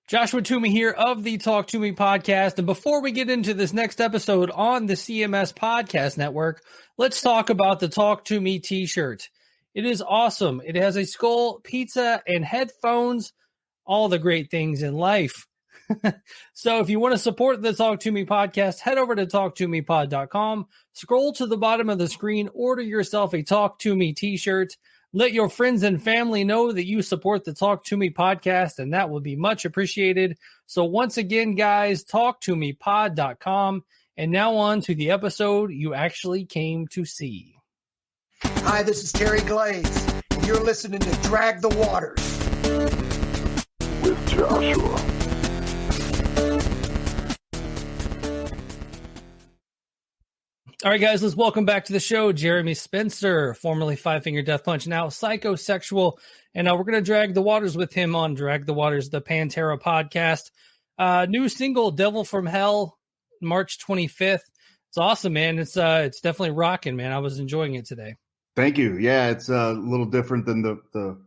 Joshua Toomey here of the Talk to Me podcast. And before we get into this next episode on the CMS Podcast Network, let's talk about the Talk to Me t-shirt. It is awesome. It has a skull, pizza, and headphones, all the great things in life. So if you want to support the Talk to Me podcast, head over to talktomepod.com, scroll to the bottom of the screen, order yourself a Talk to Me t-shirt. Let your friends and family know that you support the Talk to Me podcast, and that will be much appreciated. So once again, guys, talktomepod.com. And now on to the episode you actually came to see. Hi, this is Terry Glaze, and you're listening to Drag the Waters with Joshua. All right, guys, let's welcome back to the show Jeremy Spencer, formerly Five Finger Death Punch, now Psychosexual. And we're going to drag the waters with him on Drag the Waters, the Pantera podcast. New single, Devil from Hell, March 25th. It's awesome, man. It's definitely rocking, man. I was enjoying it today. Thank you. Yeah, it's a little different than the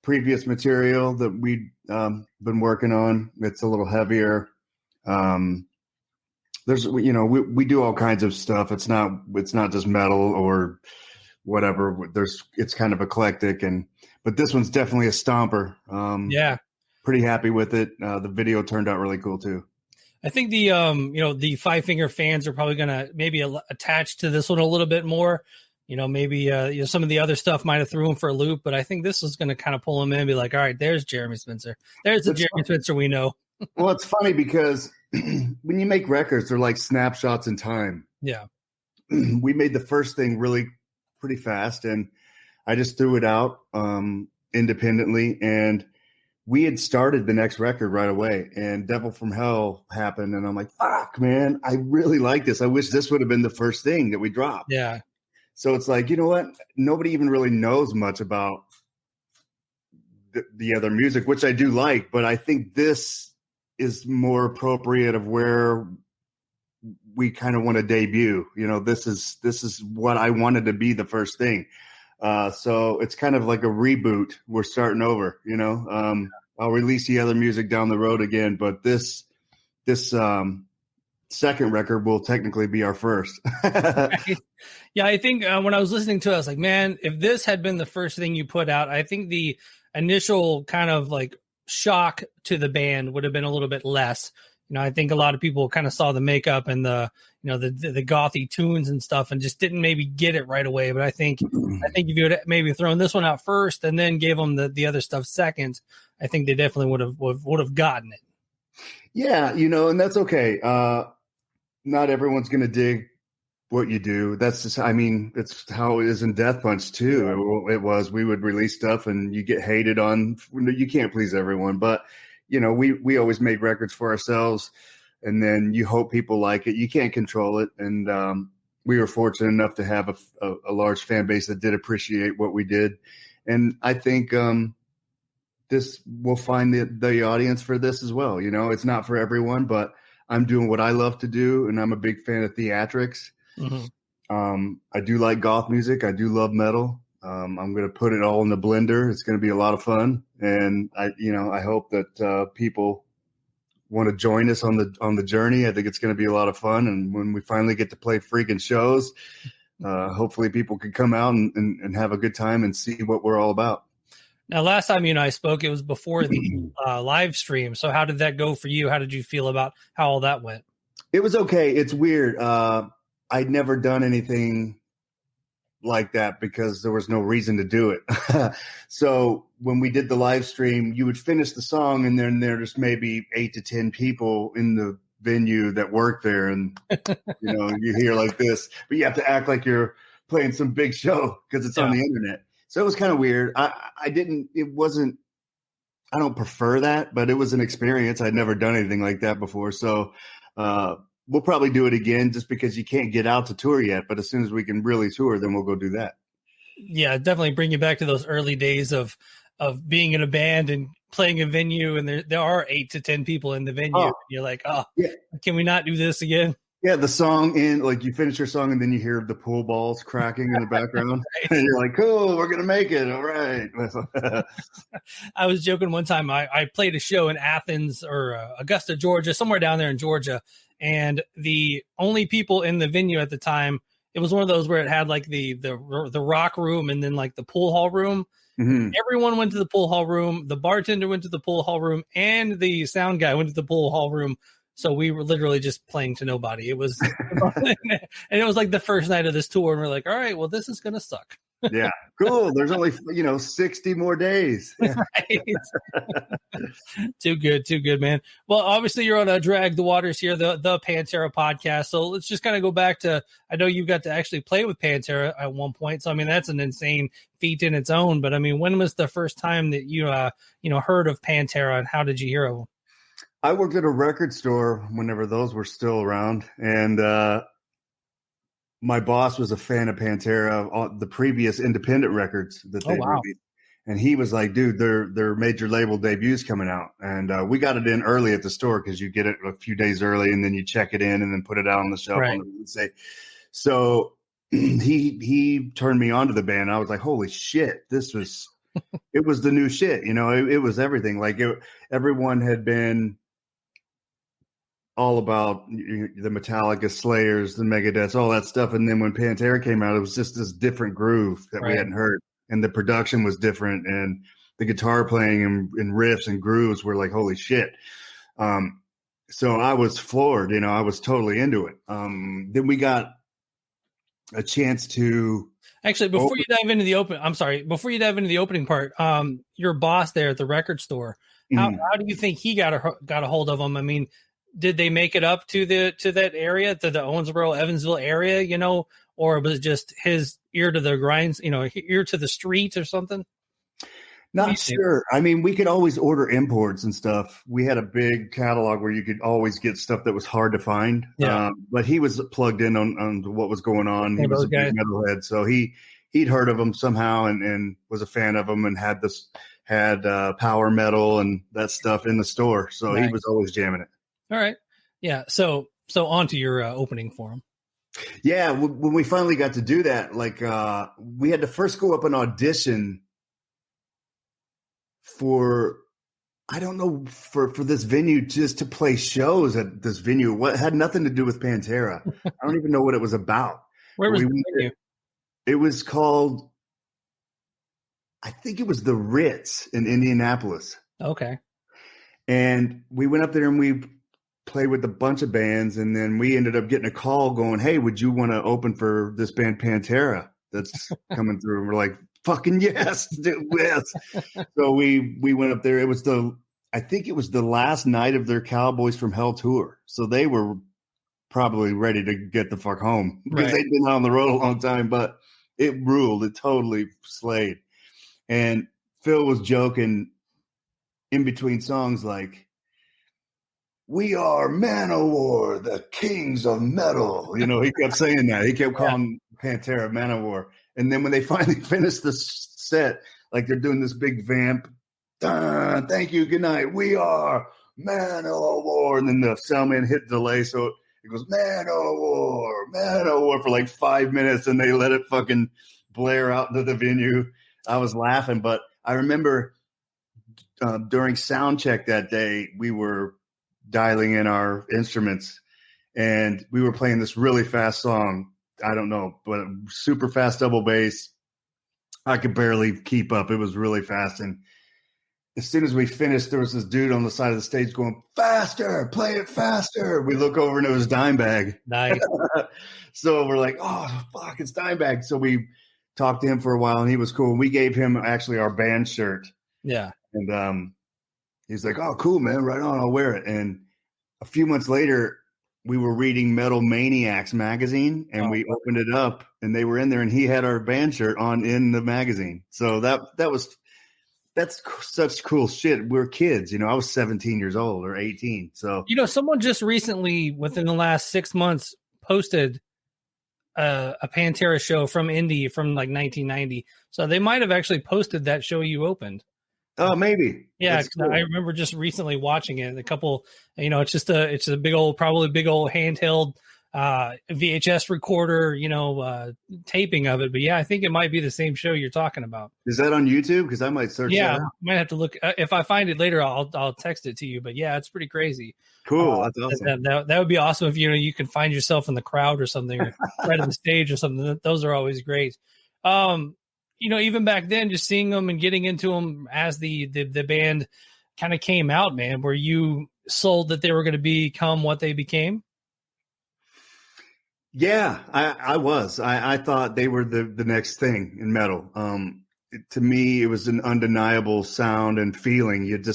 previous material that we'd been working on. It's a little heavier. There's, we do all kinds of stuff. It's not just metal or whatever. It's kind of eclectic, but this one's definitely a stomper. Yeah, pretty happy with it. The video turned out really cool too. I think the Five Finger fans are probably going to maybe attach to this one a little bit more. Maybe some of the other stuff might have threw him for a loop, but I think this is going to kind of pull him in and be like, all right, there's Jeremy Spencer. There's the Jeremy Spencer we know. Well, it's funny because when you make records, they're like snapshots in time. Yeah. We made the first thing really pretty fast, and I just threw it out independently, and we had started the next record right away, and Devil from Hell happened, and I'm like, fuck, man, I really like this. I wish this would have been the first thing that we dropped. Yeah. So it's like, you know what? Nobody even really knows much about the other music, which I do like, but I think this is more appropriate of where we kind of want to debut. This is what I wanted to be the first thing. So it's kind of like a reboot. We're starting over, I'll release the other music down the road again, but this second record will technically be our first. Yeah. I think when I was listening to it, I was like, man, if this had been the first thing you put out, I think the initial kind of like shock to the band would have been a little bit less. I think a lot of people kind of saw the makeup and the gothy tunes and stuff and just didn't maybe get it right away. But I think if you would maybe thrown this one out first and then gave them the other stuff second, I think they definitely would have gotten it. Yeah. And that's okay. Not everyone's going to dig what you do. That's just, it's how it is in Death Punch too. It was, we would release stuff and you get hated on. You can't please everyone, but we always made records for ourselves, and then you hope people like it. You can't control it. And we were fortunate enough to have a large fan base that did appreciate what we did. And I think this will find the audience for this as well. It's not for everyone, but I'm doing what I love to do, and I'm a big fan of theatrics. Mm-hmm. I do like goth music. I do love metal. I'm going to put it all in the blender. It's going to be a lot of fun. And I hope that people want to join us on the journey. I think it's going to be a lot of fun. And when we finally get to play freaking shows, hopefully people can come out and have a good time and see what we're all about. Now, last time you and I spoke, it was before the live stream. So how did that go for you? How did you feel about how all that went? It was okay. It's weird. I'd never done anything like that because there was no reason to do it. So when we did the live stream, you would finish the song and then there's maybe 8 to 10 people in the venue that work there. And, you hear like this, but you have to act like you're playing some big show because it's on the internet. So it was kind of weird. I don't prefer that, but it was an experience. I'd never done anything like that before. So, we'll probably do it again just because you can't get out to tour yet. But as soon as we can really tour, then we'll go do that. Yeah, definitely bring you back to those early days of being in a band and playing a venue. And there are 8 to 10 people in the venue. Oh. You're like, yeah. Can we not do this again? Yeah, the song in like you finish your song and then you hear the pool balls cracking in the background, and you're like, "Cool, we're gonna make it, all right." I was joking one time. I played a show in Athens or Augusta, Georgia, somewhere down there in Georgia, and the only people in the venue at the time, it was one of those where it had like the rock room and then like the pool hall room. Mm-hmm. Everyone went to the pool hall room. The bartender went to the pool hall room, and the sound guy went to the pool hall room. So we were literally just playing to nobody. It was, and it was like the first night of this tour, and we're like, all right, well, this is gonna suck. Yeah, cool. There's only 60 more days. Yeah. Too good, man. Well, obviously you're on a Drag the Waters here, the Pantera podcast. So let's just kind of go back to, I know you got to actually play with Pantera at one point. So I mean that's an insane feat in its own. But I mean, when was the first time that you heard of Pantera, and how did you hear of them? I worked at a record store whenever those were still around, and my boss was a fan of Pantera, the previous independent records that they released. And he was like, dude, their major label debut's coming out. And we got it in early at the store because you get it a few days early and then you check it in and then put it out on the shelf. Right. So he turned me on to the band. I was like, holy shit, it was the new shit. It was everything. Like everyone had been all about the Metallica, Slayers, the Megadeth, all that stuff. And then when Pantera came out, it was just this different groove that we hadn't heard. And the production was different. And the guitar playing and riffs and grooves were like, holy shit. So I was floored, I was totally into it. Then we got a chance to actually, before you dive into the opening part, your boss there at the record store, how do you think he got a hold of them? I mean, did they make it up to that area, to the Owensboro, Evansville area, or was it just his ear to the grinds, ear to the street or something? Not sure. I mean, we could always order imports and stuff. We had a big catalog where you could always get stuff that was hard to find. Yeah. But he was plugged in on what was going on. He was a big metalhead, so he'd heard of them somehow and was a fan of them and had power metal and that stuff in the store. So he was always jamming it. All right. Yeah. So on to your opening for him. Yeah. When we finally got to do that, like we had to first go up an audition for this venue just to play shows at this venue. What had nothing to do with Pantera. I don't even know what it was about. Where was the venue? It was called, I think it was the Ritz in Indianapolis. Okay. And we went up there and we played with a bunch of bands, and then we ended up getting a call going, hey, would you want to open for this band Pantera that's coming through? And we're like, fucking yes, dude, yes. So we went up there. I think it was the last night of their Cowboys from Hell tour. So they were probably ready to get the fuck home because they'd been on the road a long time, but it ruled. It totally slayed. And Phil was joking in between songs like, we are Manowar, the kings of metal. He kept saying that. He kept calling Pantera Manowar. And then when they finally finished the set, like they're doing this big vamp, thank you, good night, we are Manowar. And then the soundman hit delay, so it goes Manowar for like 5 minutes, and they let it fucking blare out into the venue. I was laughing, but I remember during sound check that day, we were dialing in our instruments and we were playing this really fast song. I don't know, but super fast double bass. I could barely keep up. It was really fast. And as soon as we finished, there was this dude on the side of the stage going, faster, play it faster. We look over and it was Dimebag. Nice. So we're like, oh, fuck, it's Dimebag. So we talked to him for a while and he was cool. We gave him actually our band shirt. Yeah. And he's like, oh, cool, man. Right on. I'll wear it. And a few months later, we were reading Metal Maniacs magazine and we opened it up and they were in there and he had our band shirt on in the magazine. So that's such cool shit. We're kids, I was 17 years old or 18. So, someone just recently within the last 6 months posted a Pantera show from Indy from like 1990. So they might've actually posted that show you opened. Oh, maybe. Yeah, cool. I remember just recently watching it. A couple, it's a big old, probably big old handheld VHS recorder, taping of it. But yeah, I think it might be the same show you're talking about. Is that on YouTube? Because I might search that out. Might have to look. If I find it later, I'll text it to you. But yeah, it's pretty crazy. Cool. That's awesome. That would be awesome if you can find yourself in the crowd or something, or right on the stage or something. Those are always great. Even back then, just seeing them and getting into them as the band kind of came out, man. Were you sold that they were going to become what they became? Yeah, I was. I thought they were the next thing in metal. To me, it was an undeniable sound and feeling. It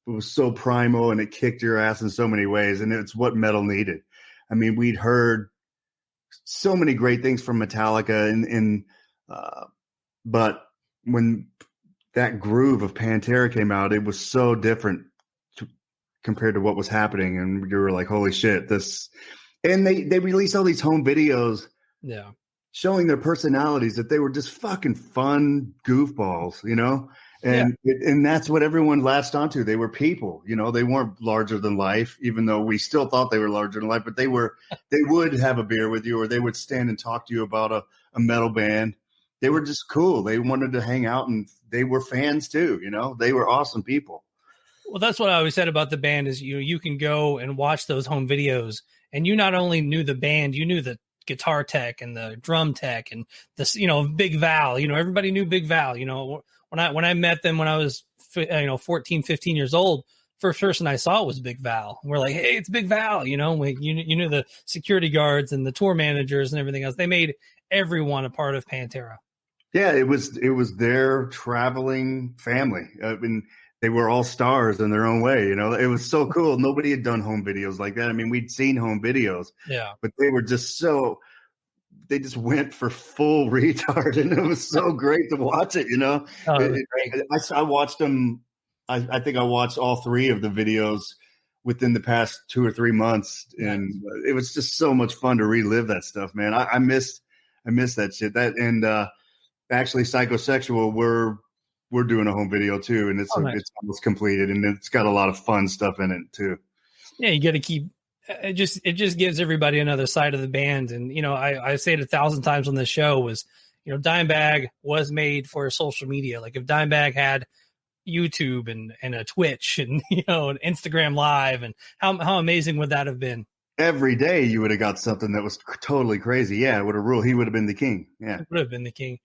was so primal, and it kicked your ass in so many ways, and it's what metal needed. I mean, we'd heard so many great things from Metallica, but when that groove of Pantera came out, it was so different compared to what was happening, and you were like, "Holy shit!" And they released all these home videos, showing their personalities, that they were just fucking fun goofballs, and that's what everyone latched onto. They were people, they weren't larger than life, even though we still thought they were larger than life, but they would have a beer with you, or they would stand and talk to you about a metal band. They were just cool. They wanted to hang out, and they were fans too, they were awesome people. Well, that's what I always said about the band is you can go and watch those home videos, and you not only knew the band, you knew the guitar tech and the drum tech and the Big Val. Everybody knew Big Val. When I met them when I was 14, 15 years old, first person I saw was Big Val. We're like, hey, it's Big Val. You knew the security guards and the tour managers and everything else. They made everyone a part of Pantera. Yeah, it was their traveling family. I mean, they were all stars in their own way. It was so cool. Nobody had done home videos like that. I mean, we'd seen home videos, but they were just they just went for full retard, and it was so great to watch it. I watched them. I think I watched all 3 of the videos within the past 2 or 3 months, and it was just so much fun to relive that stuff, man. I miss that shit. Actually, Psychosexual, we're doing a home video too, and it's almost completed, and it's got a lot of fun stuff in it too. Yeah, you got to keep it. Just gives everybody another side of the band, and I say it 1,000 times on this show was Dimebag was made for social media. Like if Dimebag had YouTube and a Twitch and an Instagram Live, and how amazing would that have been? Every day you would have got something that was totally crazy. Yeah, it would have ruled. He would have been the king. Yeah, would have been the king.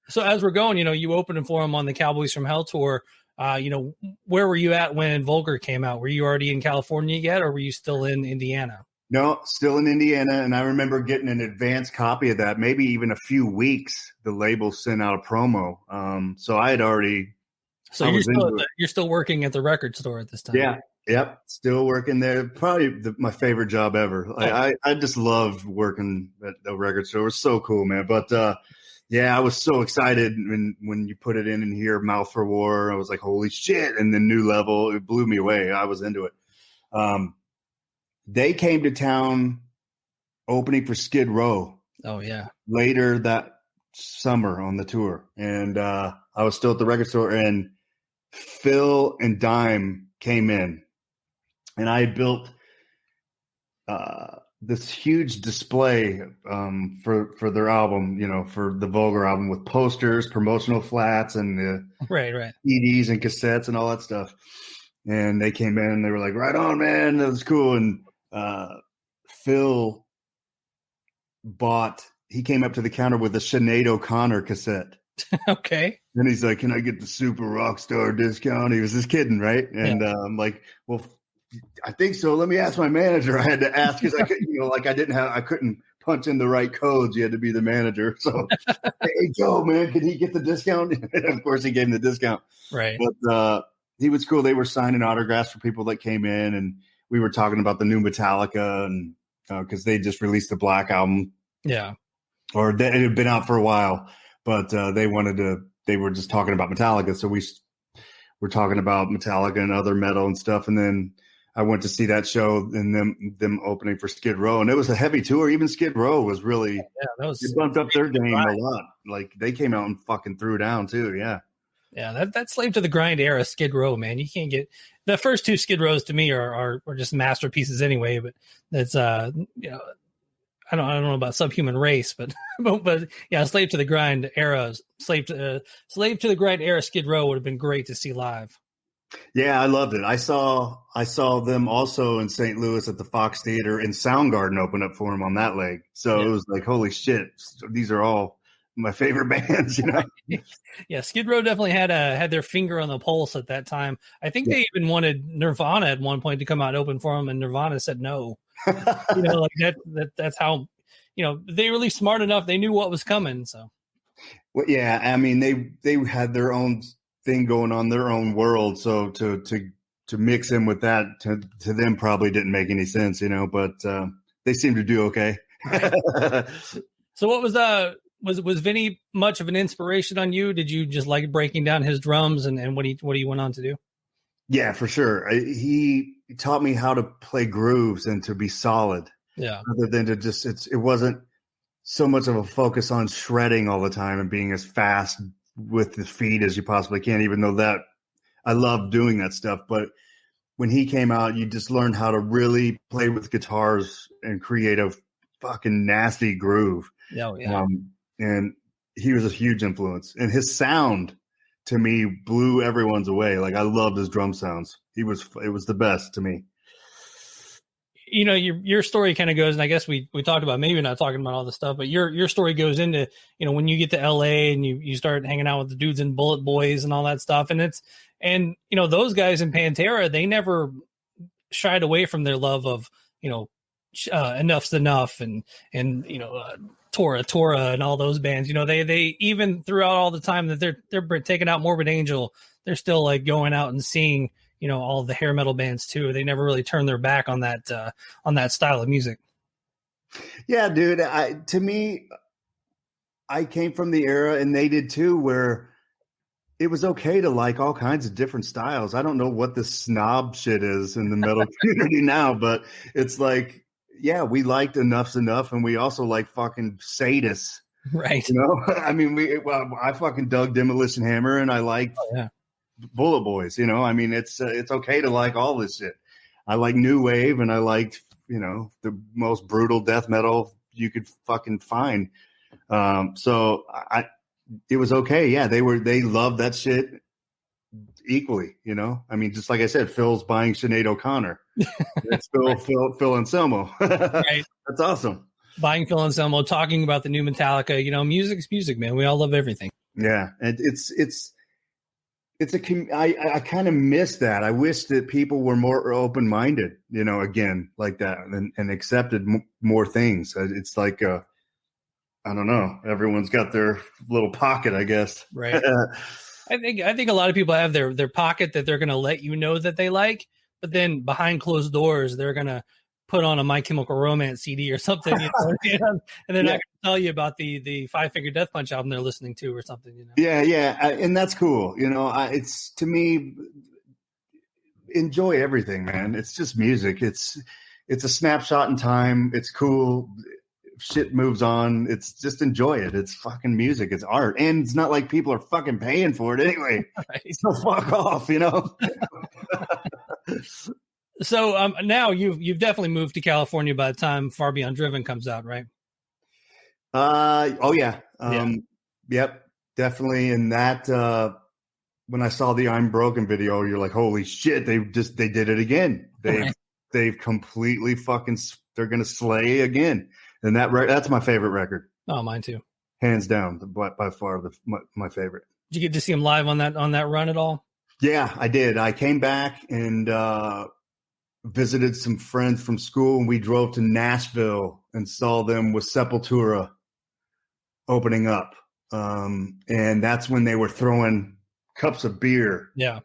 So as we're going, you opened for him on the Cowboys from Hell tour. Where were you at when Vulgar came out? Were you already in California yet, or were you still in Indiana? No, still in Indiana. And I remember getting an advance copy of that, maybe even a few weeks. The label sent out a promo. So I had already. So you're still working at the record store at this time. Yeah. Yep, still working there. Probably my favorite job ever. I just loved working at the record store. It was so cool, man. But I was so excited when you put it in here, Mouth for War. I was like, holy shit! And the New Level, it blew me away. I was into it. They came to town opening for Skid Row. Oh yeah. Later that summer on the tour, and I was still at the record store, and Phil and Dime came in. And I built this huge display for their album, for the Vulgar album, with posters, promotional flats, and the right CDs and cassettes and all that stuff. And they came in and they were like, "Right on, man, that was cool." And Phil he came up to the counter with a Sinead O'Connor cassette. Okay. And he's like, "Can I get the super rock star discount?" He was just kidding, right? And I'm like, "Well, I think so. Let me ask my manager." I had to ask because I couldn't, I couldn't punch in the right codes. You had to be the manager. So, hey, Joe, man, could he get the discount? And of course, he gave him the discount. Right. But he was cool. They were signing autographs for people that came in, and we were talking about the new Metallica, and because they just released the Black album. Yeah. Or it had been out for a while, but they were just talking about Metallica. So we were talking about Metallica and other metal and stuff. And then I went to see that show and them opening for Skid Row, and it was a heavy tour. Even Skid Row was really it bumped up their game a lot. Like they came out and fucking threw down too. Yeah. Yeah, that Slave to the Grind era Skid Row, man. You can't get the first 2 Skid Rows to me are just masterpieces anyway. But that's I don't know about subhuman race, but but yeah, Slave to the Grind era, Slave to the Grind era Skid Row would have been great to see live. Yeah, I loved it. I saw them also in St. Louis at the Fox Theater, and Soundgarden opened up for them on that leg. So It was like, holy shit, these are all my favorite bands, you know? Yeah, Skid Row definitely had their finger on the pulse at that time. I think they even wanted Nirvana at one point to come out and open for them, and Nirvana said no. You know, like that's how, you know, they were really smart enough. They knew what was coming. So, well, yeah, I mean, they had their own thing going on, their own world. So to mix in with that to them probably didn't make any sense, you know. But they seemed to do okay. So, what was Vinny much of an inspiration on you? Did you just like breaking down his drums and what he went on to do? Yeah, for sure. He taught me how to play grooves and to be solid. Yeah. Rather than to just, it wasn't so much of a focus on shredding all the time and being as fast with the feet as you possibly can, even though that I love doing that stuff. But when he came out, you just learned how to really play with guitars and create a fucking nasty groove. Oh, yeah. And he was a huge influence, and his sound to me blew everyone's away. Like, I loved his drum sounds. It was the best to me. You know, your story kind of goes, and I guess we talked about maybe not talking about all this stuff, but your story goes into, you know, when you get to LA and you start hanging out with the dudes in Bullet Boys and all that stuff. And you know, those guys in Pantera, they never shied away from their love of, you know, Enough's Enough and you know, Tora and all those bands. You know, they even throughout all the time that they're taking out Morbid Angel, they're still like going out and seeing, you know, all the hair metal bands too. They never really turned their back on that style of music. Yeah, dude. To me, I came from the era, and they did too, where it was okay to like all kinds of different styles. I don't know what the snob shit is in the metal community now, but it's like, yeah, we liked Enough's Enough, and we also like fucking sadists, right? You know, I mean, I fucking dug Demolition Hammer, and I liked Bullet Boys. You know, I mean, it's okay to like all this shit. I like new wave, and I liked, you know, the most brutal death metal you could fucking find. So it was okay. Yeah, they loved that shit equally, you know. I mean, just like I said, Phil's buying Sinead O'Connor. It's Phil Anselmo. Right. That's awesome. Buying Phil Anselmo, talking about the new Metallica. You know, music's music, man. We all love everything. Yeah, and I kind of miss that. I wish that people were more open-minded, you know, again, like that, and accepted more things. It's like, I don't know. Everyone's got their little pocket, I guess. Right. I think a lot of people have their pocket that they're going to let you know that they like, but then behind closed doors, they're going to put on a My Chemical Romance CD or something, you know, and they're not going to tell you about the Five Finger Death Punch album they're listening to or something, you know. Yeah, and that's cool. You know, it's, to me, enjoy everything, man. It's just music. It's a snapshot in time. It's cool. Shit moves on. It's just enjoy it. It's fucking music. It's art, and it's not like people are fucking paying for it anyway. Right. So fuck off, you know. So now you've definitely moved to California by the time Far Beyond Driven comes out, right? Oh yeah. Yep, definitely. And that when I saw the I'm Broken video, you're like, holy shit, they did it again. They've completely fucking, they're gonna slay again. And that's my favorite record. Oh, mine too. Hands down, by far my favorite. Did you get to see him live on that run at all? Yeah, I did. I came back and visited some friends from school, and we drove to Nashville and saw them with Sepultura opening up. And that's when they were throwing cups of beer. Yeah.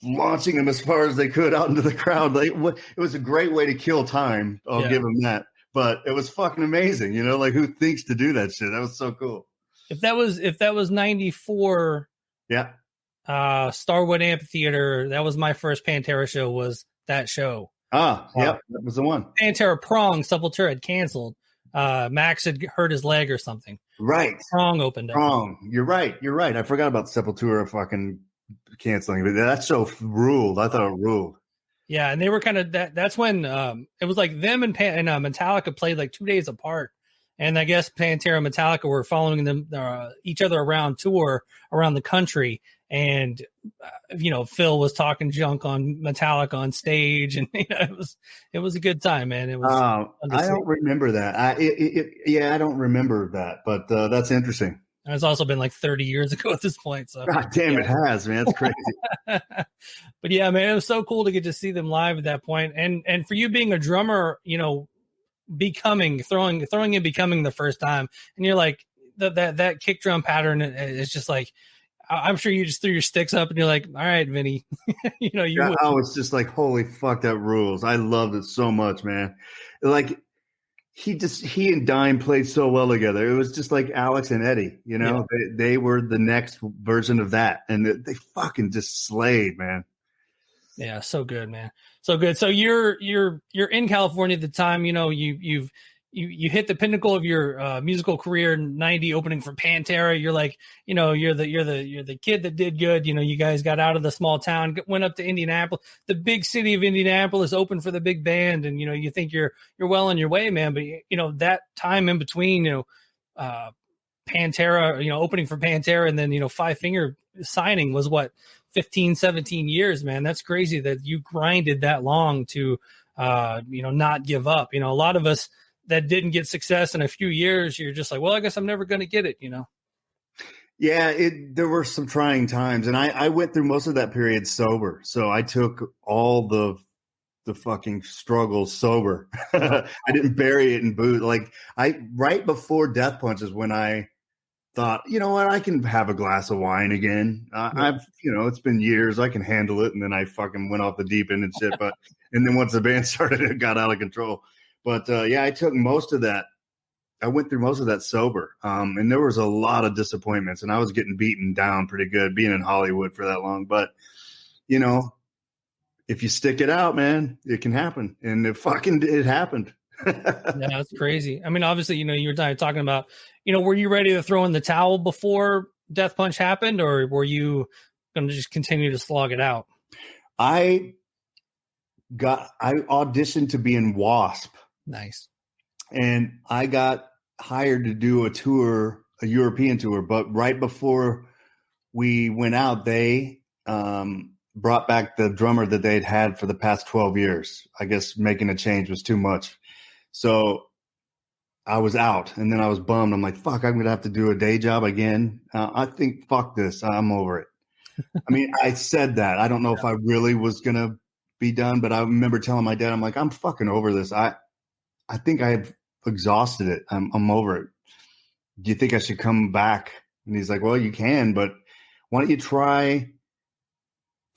Launching them as far as they could out into the crowd. Like, it was a great way to kill time. I'll give them that. But it was fucking amazing, you know, like, who thinks to do that shit? That was so cool. If that was 94, yeah. Starwood Amphitheater, that was my first Pantera show, was that show. Yep, that was the one. Pantera Prong, Sepultura had canceled. Max had hurt his leg or something. Right. Prong opened up. Prong. You're right. I forgot about Sepultura fucking canceling. But that show ruled. I thought it ruled. Yeah, and they were kind of that's when it was like them and Metallica played like 2 days apart. And I guess Pantera and Metallica were following them each other around tour around the country. And Phil was talking junk on Metallica on stage, and it was a good time, man. It was. I don't remember that. I don't remember that, but that's interesting. It's also been like 30 years ago at this point. So God damn, It has, man. It's crazy. But yeah, man, it was so cool to get to see them live at that point. And for you being a drummer, throwing and becoming the first time, and you're like that kick drum pattern is just like, I'm sure you just threw your sticks up and you're like, all right, Vinny, it's just like, holy fuck, that rules. I loved it so much, man. Like he and Dime played so well together. It was just like Alex and Eddie, they were the next version of that. And they fucking just slayed, man. Yeah. So good, man. So good. So you're in California at the time, you hit the pinnacle of your musical career in '90, opening for Pantera. You're like, you're the kid that did good. You guys got out of the small town, went up to Indianapolis, the big city of Indianapolis, opened for the big band, and you think you're well on your way, man. But that time in between, Pantera, opening for Pantera, and then Five Finger signing was what, 15, 17 years, man. That's crazy that you grinded that long to not give up. A lot of us that didn't get success in a few years, you're just like, well, I guess I'm never going to get it, Yeah, there were some trying times, and I went through most of that period sober. So I took all the fucking struggles sober. I didn't bury it in booze. Like right before Death Punch is when I thought, you know what, I can have a glass of wine again. It's been years, I can handle it. And then I fucking went off the deep end and shit. And then once the band started, it got out of control. But I took most of that. I went through most of that sober. And there was a lot of disappointments, and I was getting beaten down pretty good being in Hollywood for that long. But, if you stick it out, man, it can happen. And it happened. Yeah, that's crazy. I mean, obviously, you were talking about, were you ready to throw in the towel before Death Punch happened, or were you going to just continue to slog it out? I auditioned to be in Wasp. Nice. And I got hired to do a European tour. But right before we went out, they brought back the drummer that they'd had for the past 12 years. I guess making a change was too much. So I was out, and then I was bummed. I'm like, fuck, I'm going to have to do a day job again. I think, fuck this. I'm over it. I mean, I said that. I don't know if I really was going to be done, but I remember telling my dad, I'm like, I'm fucking over this. I think I've exhausted it. I'm over it. Do you think I should come back? And he's like, well, you can, but why don't you try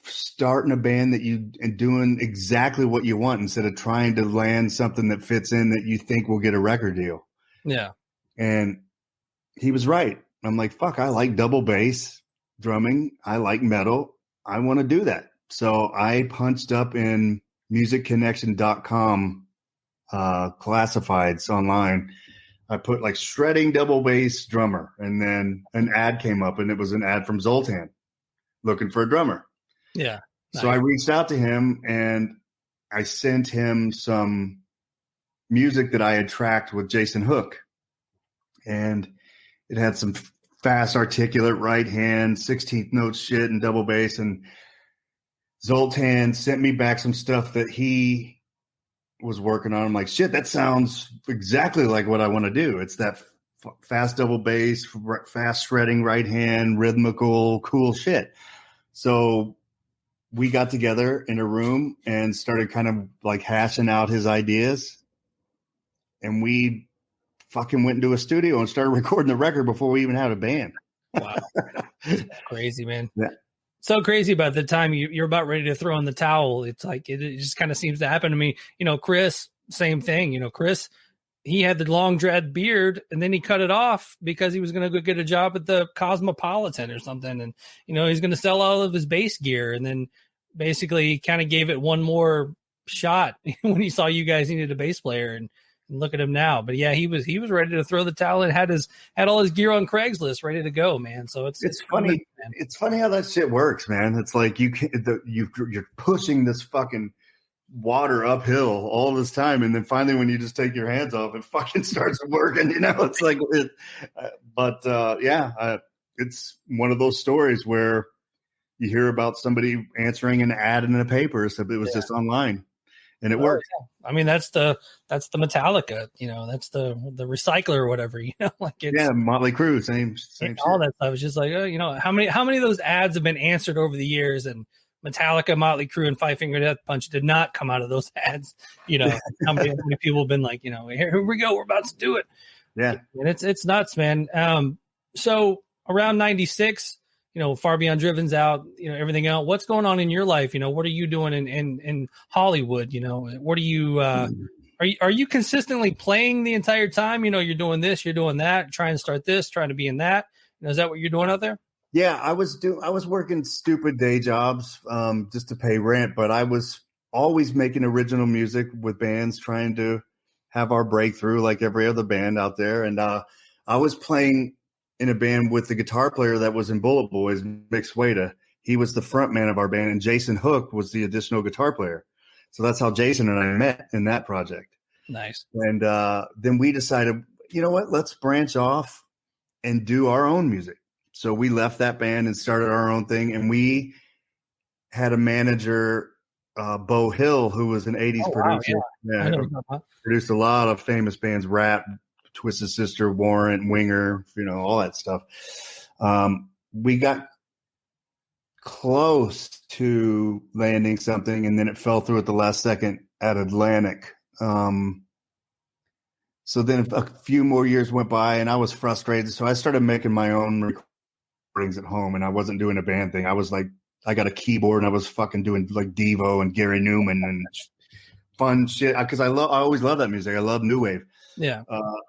starting a band and doing exactly what you want instead of trying to land something that fits in that you think will get a record deal. Yeah. And he was right. I'm like, fuck, I like double bass drumming. I like metal. I want to do that. So I punched up in musicconnection.com classifieds online. I put like shredding double bass drummer, and then an ad came up, and it was an ad from Zoltan looking for a drummer. Yeah. Nice. So I reached out to him, and I sent him some music that I had tracked with Jason Hook, and it had some fast, articulate right hand, 16th note shit and double bass. And Zoltan sent me back some stuff that he was working on. I'm like, shit, that sounds exactly like what I want to do. It's that fast double bass, fast shredding right hand, rhythmical, cool shit. So we got together in a room and started kind of like hashing out his ideas. And we fucking went into a studio and started recording the record before we even had a band. Wow. That's crazy, man. Yeah. So crazy. By the time you're about ready to throw in the towel, it's like it just kind of seems to happen to me. Chris, same thing. Chris, he had the long dread beard, and then he cut it off because he was going to go get a job at the Cosmopolitan or something, and he's going to sell all of his bass gear, and then basically kind of gave it one more shot when he saw you guys needed a bass player, and look at him now. But yeah, he was ready to throw the towel and had all his gear on Craigslist ready to go, man. So it's funny. Man. It's funny how that shit works, man. It's like you're pushing this fucking water uphill all this time, and then finally when you just take your hands off, it fucking starts working. It's like it. It's one of those stories where you hear about somebody answering an ad in a paper, so it was just online, and it worked. Yeah. I mean, that's the Metallica, that's the recycler or whatever, like it's Motley Crue, same all that stuff. It's just like, how many of those ads have been answered over the years, and Metallica, Motley Crue, and Five Finger Death Punch did not come out of those ads. How many people have been like, here we go, we're about to do it. Yeah, and it's nuts, man. So around 96, Far Beyond Driven's out, everything else. What's going on in your life? What are you doing in Hollywood? What are you? Are you consistently playing the entire time? You're doing this, you're doing that, trying to start this, trying to be in that. Is that what you're doing out there? Yeah, I was working stupid day jobs just to pay rent, but I was always making original music with bands, trying to have our breakthrough like every other band out there. And I was playing in a band with the guitar player that was in Bullet Boys, Mick Sueda. He was the front man of our band, and Jason Hook was the additional guitar player. So that's how Jason and I met in that project. Nice. And then we decided, you know what, let's branch off and do our own music. So we left that band and started our own thing. And we had a manager, Bo Hill, who was an 80s producer. Wow, yeah. Produced a lot of famous bands, Rap, Twisted Sister, Warrant, Winger, all that stuff. We got close to landing something, and then it fell through at the last second at Atlantic. So then a few more years went by, and I was frustrated. So I started making my own recordings at home, and I wasn't doing a band thing. I was like, I got a keyboard, and I was fucking doing like Devo and Gary Newman and fun shit, because I always loved that music. I love new wave. Yeah.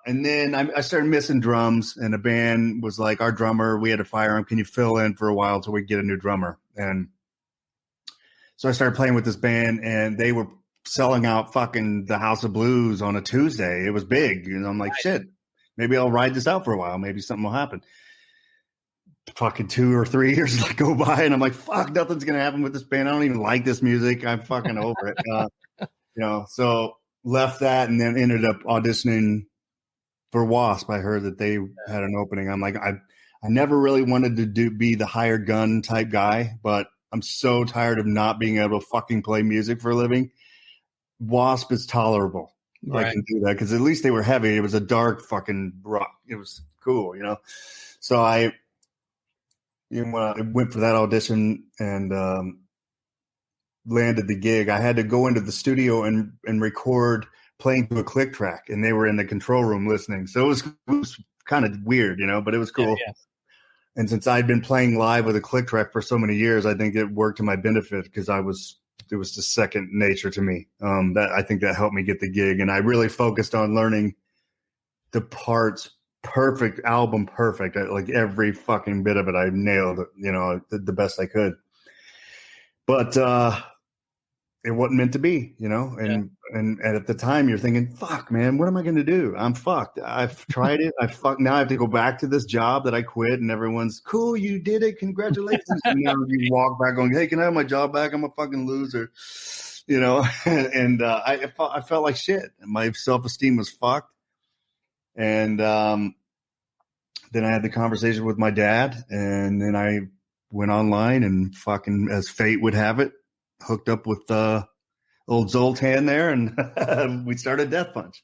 And then I started missing drums, and the band was like, our drummer, we had to fire him. Can you fill in for a while until we get a new drummer? And so I started playing with this band, and they were selling out fucking the House of Blues on a Tuesday. It was big. I'm like, shit, maybe I'll ride this out for a while. Maybe something will happen. Fucking 2 or 3 years go by, and I'm like, fuck, nothing's going to happen with this band. I don't even like this music. I'm fucking over it. So left that, and then ended up auditioning for Wasp. I heard that they had an opening. I'm like, I never really wanted to be the hired gun type guy, but I'm so tired of not being able to fucking play music for a living. Wasp is tolerable. Right. I can do that because at least they were heavy. It was a dark fucking rock. It was cool, So I went for that audition and landed the gig. I had to go into the studio and record playing to a click track, and they were in the control room listening. So it was kind of weird, but it was cool. Yeah. And since I'd been playing live with a click track for so many years, I think it worked to my benefit because it was just second nature to me. I think that helped me get the gig, and I really focused on learning the parts perfect, album perfect. Like every fucking bit of it, I nailed it, the best I could. But it wasn't meant to be, and at the time you're thinking, fuck, man, what am I going to do? I'm fucked. I've tried it. Now I have to go back to this job that I quit, and everyone's cool. You did it. Congratulations. And now you walk back going, hey, can I have my job back? I'm a fucking loser, and I felt like shit. My self-esteem was fucked. And then I had the conversation with my dad, and then I went online and fucking, as fate would have it, hooked up with old Zoltan there, and we started Death Punch.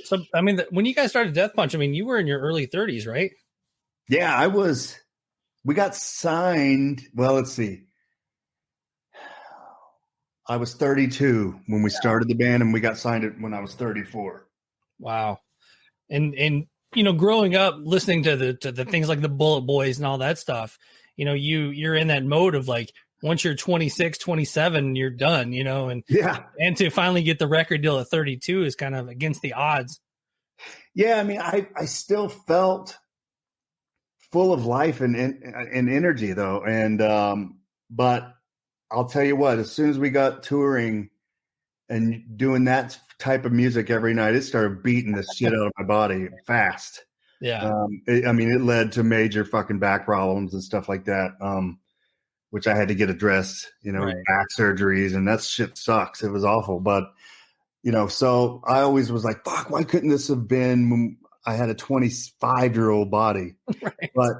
So, I mean, when you guys started Death Punch, I mean, you were in your early 30s, right? Yeah, we got signed. Well, let's see. I was 32 when we started the band, and we got signed when I was 34. Wow. And growing up listening to the things like the Bullet Boys and all that stuff, you're in that mode of like, once you're 26, 27, you're done, and to finally get the record deal at 32 is kind of against the odds. Yeah. I mean, I still felt full of life and energy though. And, but I'll tell you what, as soon as we got touring and doing that type of music every night, it started beating the shit out of my body fast. Yeah. It led to major fucking back problems and stuff like that. which I had to get addressed, Right. back surgeries, and that shit sucks. It was awful. But, so I always was like, fuck, why couldn't this have been when I had a 25-year-old body? Right. But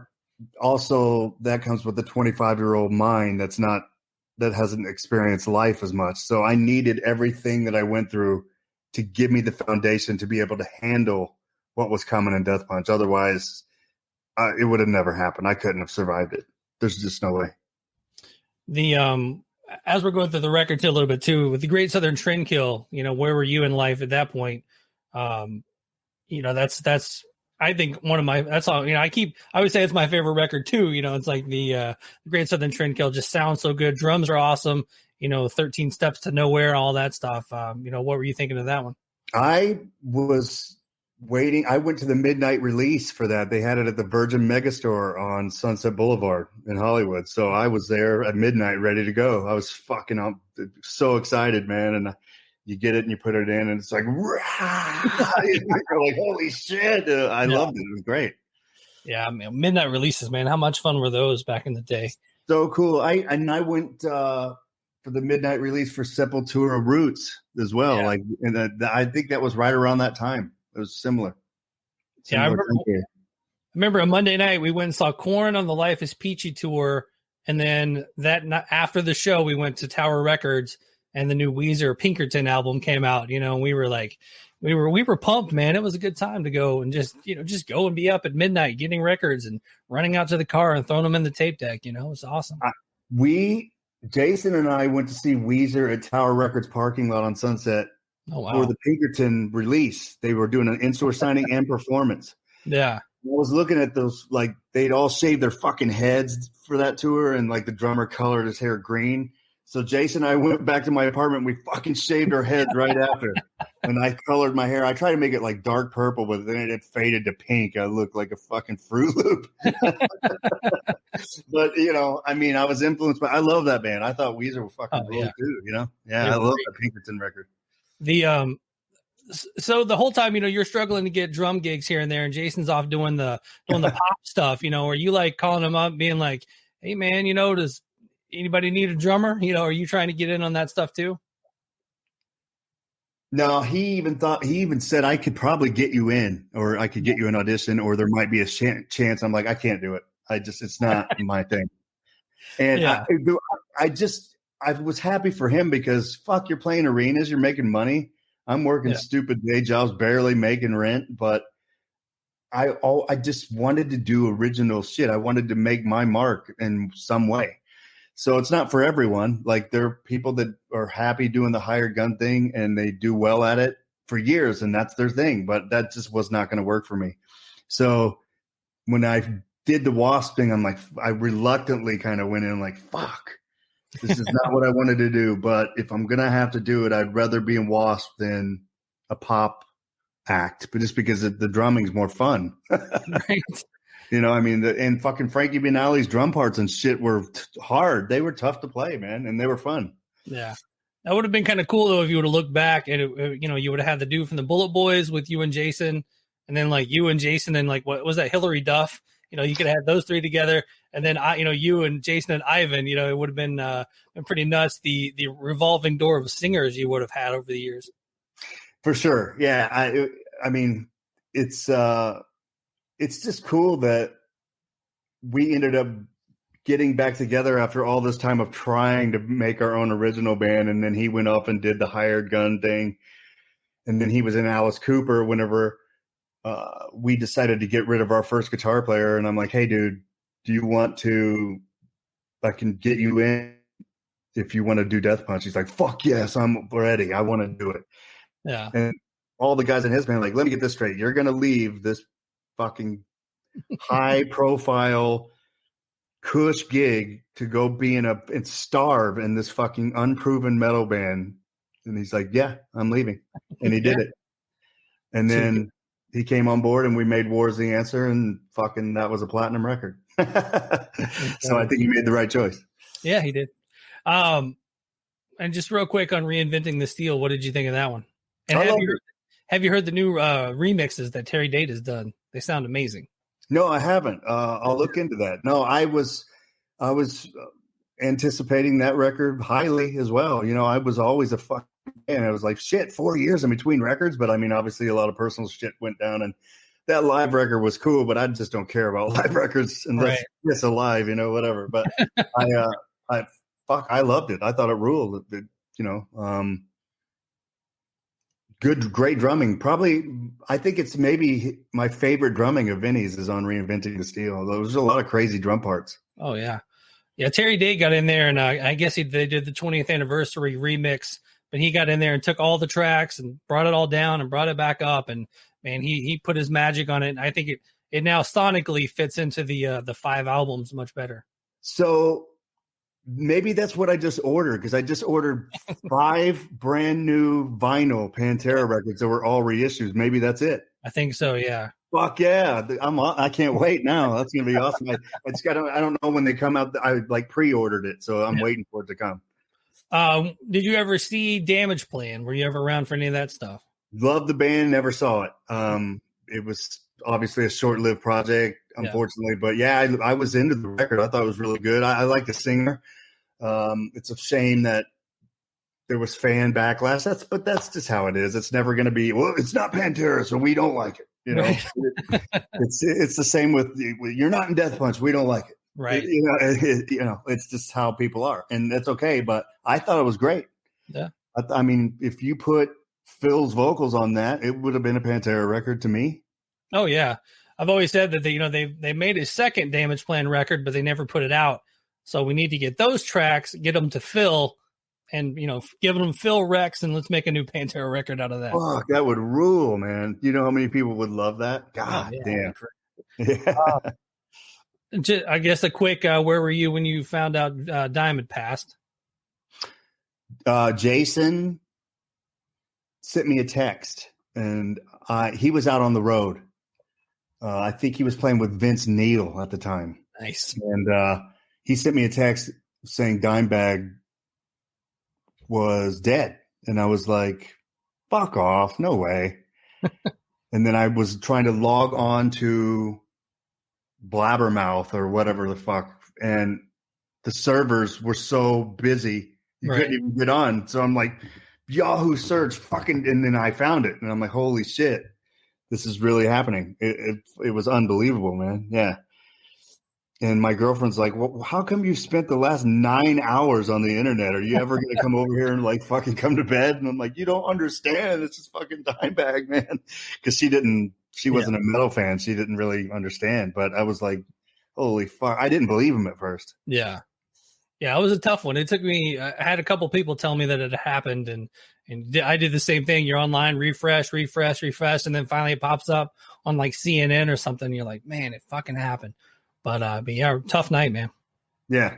also that comes with the 25-year-old mind that hasn't experienced life as much. So I needed everything that I went through to give me the foundation to be able to handle what was coming in Death Punch. Otherwise, it would have never happened. I couldn't have survived it. There's just no way. The as we're going through the record too a little bit too, with the Great Southern Trendkill, where were you in life at that point? That's I think one of my, that's all, I would say it's my favorite record too. It's like the Great Southern Trendkill just sounds so good. Drums are awesome. 13 Steps to Nowhere, all that stuff. What were you thinking of that one? I was waiting. I went to the midnight release for that. They had it at the Virgin Megastore on Sunset Boulevard in Hollywood. So I was there at midnight ready to go. I was fucking so excited, man. And you get it and you put it in and it's like, you're like, holy shit. I loved it. It was great. Yeah. Midnight releases, man. How much fun were those back in the day? So cool. I went for the midnight release for Sepultura Roots as well. Yeah. And I think that was right around that time. It was similar. I remember a Monday night we went and saw Korn on the Life is Peachy tour. And then after the show, we went to Tower Records and the new Weezer Pinkerton album came out, and we were like, we were pumped, man. It was a good time to go and just go and be up at midnight, getting records and running out to the car and throwing them in the tape deck. It was awesome. Jason and I went to see Weezer at Tower Records parking lot on Sunset for the Pinkerton release. They were doing an in-store signing and performance. Yeah. I was looking at those, like they'd all shaved their fucking heads for that tour, and like the drummer colored his hair green. So Jason and I went back to my apartment. We fucking shaved our heads right after. And I colored my hair. I tried to make it like dark purple, but then it faded to pink. I looked like a fucking Fruit Loop. But, I was influenced by, I love that band. I thought Weezer were fucking cool too, Yeah, I love that Pinkerton record. So the whole time, you're struggling to get drum gigs here and there, and Jason's off doing the pop stuff, are you like calling him up being like, hey man, does anybody need a drummer? Are you trying to get in on that stuff too? No, he even said I could probably get you in, or I could get you an audition, or there might be a chance. I'm like, I can't do it. It's not my thing. And I was happy for him because fuck, you're playing arenas, you're making money. I'm working stupid day jobs, barely making rent, but I just wanted to do original shit. I wanted to make my mark in some way. So it's not for everyone. Like there are people that are happy doing the hired gun thing and they do well at it for years and that's their thing, but that just was not going to work for me. So when I did the Wasp thing, I'm like, I reluctantly kind of went in like, fuck, this is not what I wanted to do. But if I'm going to have to do it, I'd rather be in Wasp than a pop act, but just because the drumming's more fun. Right. And fucking Frankie Benali's drum parts and shit were hard. They were tough to play, man, and they were fun. Yeah. That would have been kind of cool, though, if you would have looked back and, you would have had the dude from the Bullet Boys with you and Jason, and then, like, you and Jason and, like, what was that, Hillary Duff? You could have had those three together, and then, you and Jason and Ivan, it would have been pretty nuts, the revolving door of singers you would have had over the years. For sure. Yeah. I mean, it's just cool that we ended up getting back together after all this time of trying to make our own original band. And then he went off and did the hired gun thing. And then he was in Alice Cooper whenever we decided to get rid of our first guitar player. And I'm like, hey, dude, do you want to, I can get you in if you want to do Death Punch. He's like, fuck yes, I'm ready. I want to do it. Yeah. And all the guys in his band are like, let me get this straight. You're going to leave this fucking high profile cush gig to go be and starve in this fucking unproven metal band. And he's like, yeah, I'm leaving. And he did it. And then he came on board and we made War's the Answer, and fucking that was a platinum record. So I think he made the right choice. Yeah, he did. And just real quick on Reinventing the Steel, what did you think of that one? And have you heard the new remixes that Terry Date has done? They sound amazing. No, I haven't. I'll look into that. No, I was anticipating that record highly as well. You know, I was always a fucking fan. I was like, shit, 4 years in between records. But I mean, obviously a lot of personal shit went down, and that live record was cool, but I just don't care about live records unless it's alive, you know, whatever. But I loved it. I thought it ruled. Great drumming. Probably, I think it's maybe my favorite drumming of Vinny's is on Reinventing the Steel. There's a lot of crazy drum parts. Oh yeah. Yeah. Terry Day got in there, and I guess they did the 20th anniversary remix, but he got in there and took all the tracks and brought it all down and brought it back up. And man, he put his magic on it. And I think it now sonically fits into the 5 albums much better. So maybe that's what I just ordered, because I just ordered 5 brand new vinyl Pantera records that were all reissues. Maybe that's it. I think so. Yeah. Fuck yeah! I can't wait now. That's gonna be awesome. I don't know when they come out. I like pre-ordered it, so I'm waiting for it to come. Did you ever see Damage Plan? Were you ever around for any of that stuff? Loved the band, never saw it. It was obviously a short-lived project, unfortunately. But yeah, I was into the record. I thought it was really good. I like the singer. It's a shame that there was fan backlash. But that's just how it is. It's never going to be, well, it's not Pantera, so we don't like it. You know, it's the same with you're not in Death Punch. We don't like it. Right. It's just how people are, and that's okay. But I thought it was great. Yeah. I mean, if you put Phil's vocals on that, it would have been a Pantera record to me. Oh yeah. I've always said that they made a second Damage Plan record, but they never put it out. So we need to get those tracks, get them to Phil, and give them Phil Rex, and let's make a new Pantera record out of that. Fuck, that would rule, man. You know how many people would love that? God damn. Yeah. I guess a quick, where were you when you found out Diamond passed? Jason sent me a text, and he was out on the road. I think he was playing with Vince Neil at the time. Nice. And he sent me a text saying Dimebag was dead. And I was like, fuck off. No way. And then I was trying to log on to Blabbermouth or whatever the fuck. And the servers were so busy, you couldn't even get on. So I'm like, Yahoo search fucking, and then I found it. And I'm like, holy shit, this is really happening. It was unbelievable, man. Yeah. And my girlfriend's like, well, how come you spent the last 9 hours on the internet? Are you ever going to come over here and like fucking come to bed? And I'm like, you don't understand. It's just fucking Dimebag, man. Because she wasn't a metal fan. She didn't really understand. But I was like, holy fuck. I didn't believe him at first. Yeah. Yeah, it was a tough one. It took me, I had a couple people tell me that it happened, and I did the same thing. You're online, refresh, and then finally it pops up on like CNN or something. You're like, man, it fucking happened. But yeah, tough night, man. Yeah.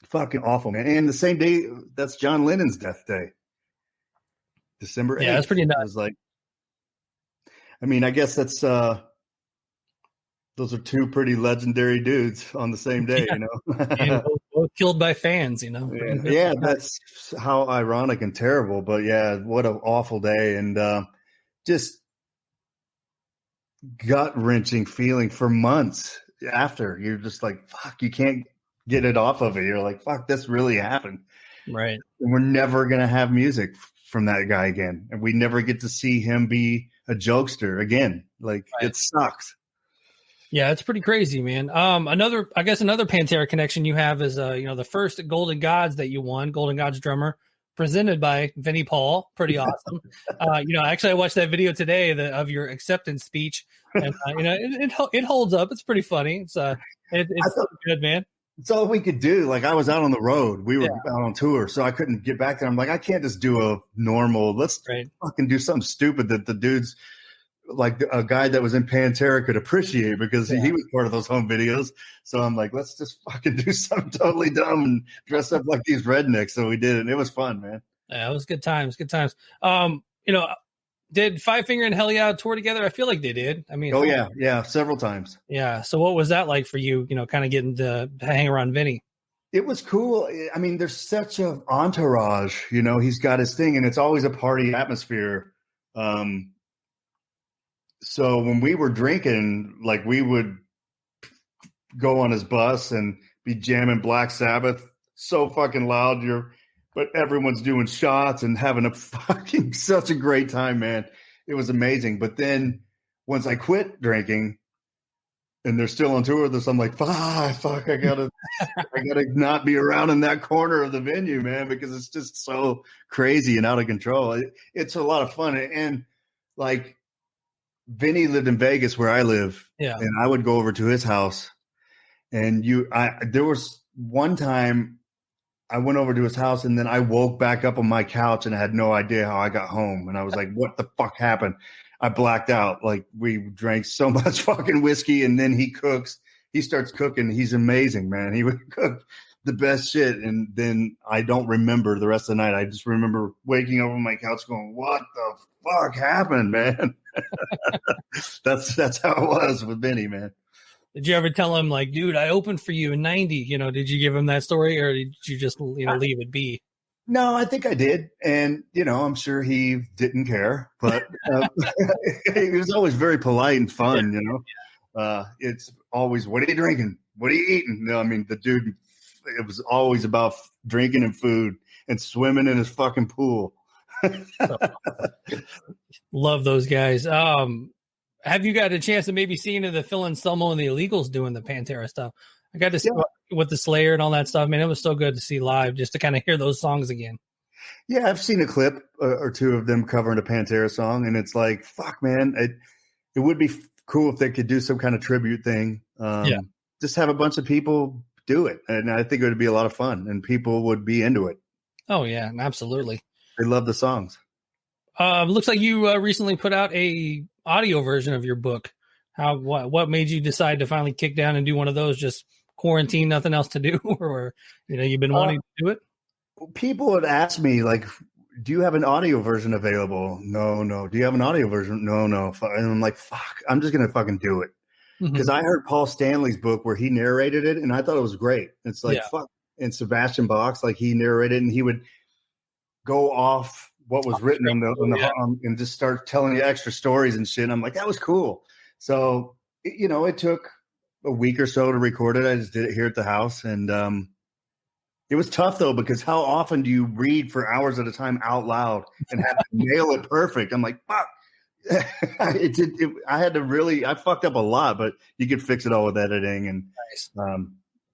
Fucking awful, man. And the same day, that's John Lennon's death day. December 8th. Yeah, that's pretty nuts. I was like, I mean, I guess that's, those are 2 pretty legendary dudes on the same day, you know. And both killed by fans, you know. Yeah, that's how ironic and terrible. But yeah, what an awful day, and just gut-wrenching feeling for months after. You're just like, fuck, you can't get it off of it. You're like, fuck, this really happened. Right. And we're never gonna have music from that guy again, and we never get to see him be a jokester again. Like, it sucks. Yeah, it's pretty crazy, man. Another Pantera connection you have is, the first Golden Gods that you won, Golden Gods drummer, presented by Vinnie Paul. Pretty awesome. Actually, I watched that video today of your acceptance speech, and it holds up. It's pretty funny. It's good, man. It's all we could do. Like, I was out on the road. We were out on tour, so I couldn't get back there. I'm like, I can't just do a normal. Let's fucking do something stupid that the dudes, like a guy that was in Pantera, could appreciate, because he was part of those home videos. So I'm like, let's just fucking do something totally dumb and dress up like these rednecks. So we did it. And it was fun, man. Yeah, it was good times. Good times. Did Five Finger and Hell Yeah tour together? I feel like they did. I mean, yeah, several times. Yeah. So what was that like for you? Kind of getting to hang around Vinny? It was cool. I mean, there's such an entourage. He's got his thing, and it's always a party atmosphere. So when we were drinking, like, we would go on his bus and be jamming Black Sabbath so fucking loud. But everyone's doing shots and having a fucking such a great time, man. It was amazing. But then once I quit drinking and they're still on tour with us, I'm like, fuck, I gotta not be around in that corner of the venue, man, because it's just so crazy and out of control. It's a lot of fun. And like Vinny lived in Vegas where I live. Yeah. And I would go over to his house. And there was one time I went over to his house and then I woke back up on my couch and I had no idea how I got home. And I was like, what the fuck happened? I blacked out. Like, we drank so much fucking whiskey, and then he starts cooking. He's amazing, man. He would cook the best shit. And then I don't remember the rest of the night. I just remember waking up on my couch going, what the fuck happened, man? That's how it was with Vinny, man. Did you ever tell him, like, dude, I opened for you in 90, did you give him that story, or did you just, leave it be? No, I think I did. And, I'm sure he didn't care, but he was always very polite and fun, It's always, what are you drinking? What are you eating? No, I mean, the dude, it was always about drinking and food and swimming in his fucking pool. Love those guys. Have you got a chance to maybe see any of the Phil Anselmo and the Illegals doing the Pantera stuff? I got to see with the Slayer and all that stuff. Man, it was so good to see live, just to kind of hear those songs again. Yeah, I've seen a clip or two of them covering a Pantera song, and it's like, fuck, man. It would be cool if they could do some kind of tribute thing. Just have a bunch of people do it, and I think it would be a lot of fun, and people would be into it. Oh, yeah, absolutely. They love the songs. Looks like you recently put out a audio version of your book. What made you decide to finally kick down and do one of those? Just quarantine, nothing else to do, or you've been wanting to do it? People would ask me, like, do you have an audio version available? No. Do you have an audio version? No. And I'm like, fuck, I'm just gonna fucking do it, because I heard Paul Stanley's book where he narrated it, and I thought it was great. It's like, fuck, and Sebastian Bach's, like, he narrated, and he would go off what was written and just start telling you extra stories and shit. And I'm like, that was cool. So, it took a week or so to record it. I just did it here at the house. And it was tough, though, because how often do you read for hours at a time out loud and have to nail it perfect? I'm like, fuck. I fucked up a lot, but you could fix it all with editing. And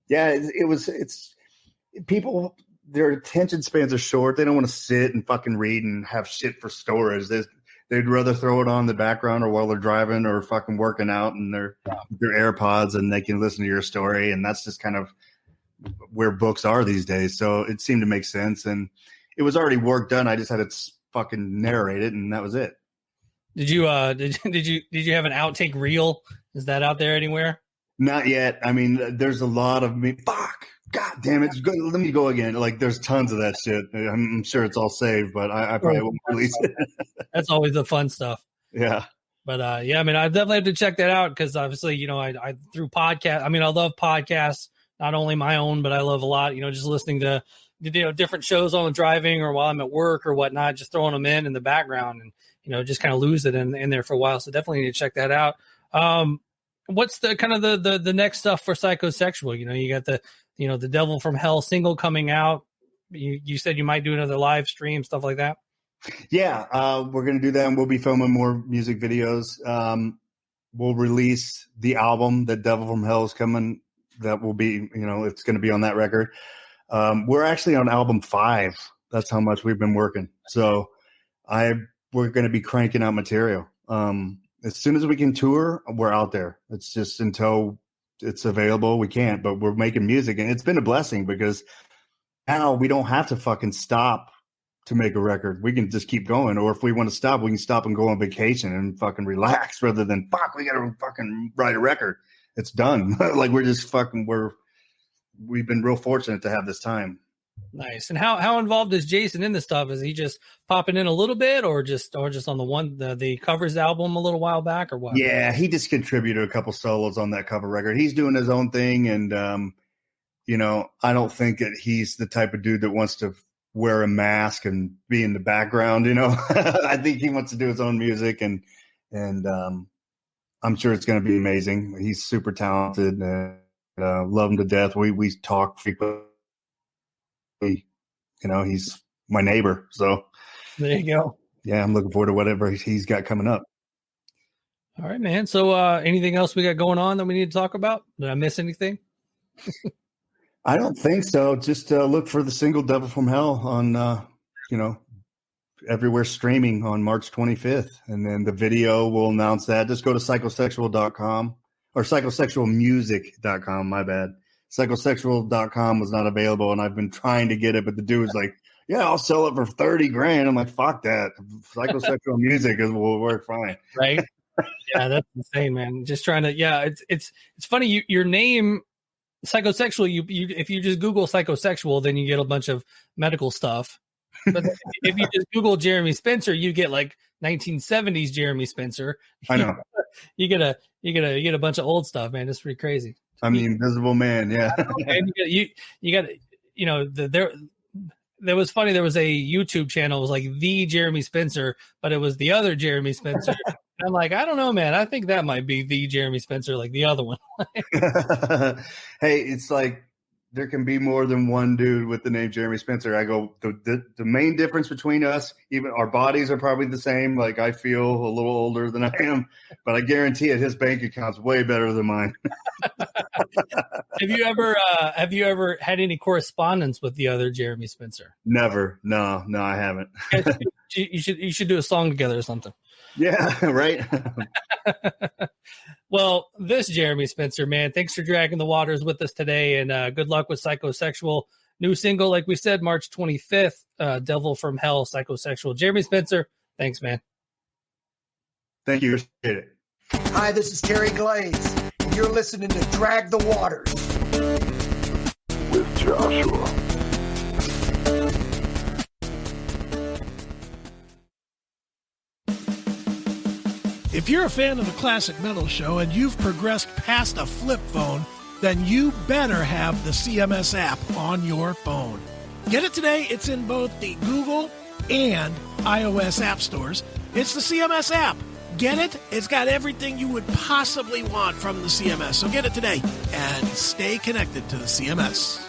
it's people, their attention spans are short. They don't want to sit and fucking read and have shit for storage. They'd rather throw it on the background or while they're driving or fucking working out and their AirPods, and they can listen to your story. And that's just kind of where books are these days. So it seemed to make sense, and it was already work done. I just had to fucking narrate it, and that was it. Did you did you have an outtake reel? Is that out there anywhere? Not yet. I mean, there's a lot of me. Fuck. God damn it. Let me go again. Like, there's tons of that shit. I'm sure it's all saved, but I probably won't release it. That's always the fun stuff. Yeah. But I mean, I definitely have to check that out, because obviously, I through podcast. I mean, I love podcasts, not only my own, but I love a lot, just listening to, different shows on driving or while I'm at work or whatnot, just throwing them in the background and, just kind of lose it in there for a while. So definitely need to check that out. What's the kind of the next stuff for Psychosexual? You got the Devil from Hell single coming out. You said you might do another live stream, stuff like that. Yeah, we're going to do that, and we'll be filming more music videos. We'll release the album that Devil from Hell is coming. That will be, it's going to be on that record. We're actually on album 5. That's how much we've been working. So we're going to be cranking out material. As soon as we can tour, we're out there. It's just until it's available, we can't, but we're making music, and it's been a blessing because now we don't have to fucking stop to make a record. We can just keep going. Or if we want to stop, we can stop and go on vacation and fucking relax rather than we got to fucking write a record. It's done. Like, we're just we've been real fortunate to have this time. Nice. And how involved is Jason in this stuff? Is he just popping in a little bit, or just on the covers album a little while back, or what? Yeah, he just contributed a couple solos on that cover record. He's doing his own thing, and I don't think that he's the type of dude that wants to wear a mask and be in the background. I think he wants to do his own music, and I'm sure it's going to be amazing. He's super talented. Love him to death. We talk frequently. He's my neighbor. So there you go. Yeah, I'm looking forward to whatever he's got coming up. All right, man. So anything else we got going on that we need to talk about? Did I miss anything? I don't think so. Just look for the single Devil from Hell on, everywhere streaming on March 25th. And then the video will announce that. Just go to psychosexual.com or psychosexualmusic.com. My bad. Psychosexual.com was not available, and I've been trying to get it, but the dude was like, yeah, I'll sell it for $30,000. I'm like, fuck that. Psychosexual music will work fine. Right. Yeah, that's insane, man. Just trying to, it's funny. Your name, Psychosexual, you if you just Google Psychosexual, then you get a bunch of medical stuff. But if you just Google Jeremy Spencer, you get like 1970s Jeremy Spencer. I know. You get a bunch of old stuff, man. It's pretty crazy. I'm the Invisible Man. Yeah. And that was funny. There was a YouTube channel. It was like the Jeremy Spencer, but it was the other Jeremy Spencer. And I'm like, I don't know, man. I think that might be the Jeremy Spencer, like the other one. Hey, it's like there can be more than one dude with the name Jeremy Spencer. I go, the main difference between us, even our bodies are probably the same. Like I feel a little older than I am, but I guarantee it, his bank account's way better than mine. Have you ever had any correspondence with the other Jeremy Spencer? Never. No, I haven't. You should do a song together or something. Yeah, right. Well, this Jeremy Spencer, man, thanks for dragging the waters with us today, and good luck with Psychosexual. New single, like we said, March 25th, Devil from Hell, Psychosexual. Jeremy Spencer, thanks, man. Thank you. Appreciate it. Hi, this is Terry Glaze, and you're listening to Drag the Waters with Joshua. If you're a fan of the Classic Metal Show and you've progressed past a flip phone, then you better have the CMS app on your phone. Get it today. It's in both the Google and iOS app stores. It's the CMS app. Get it? It's got everything you would possibly want from the CMS. So get it today and stay connected to the CMS.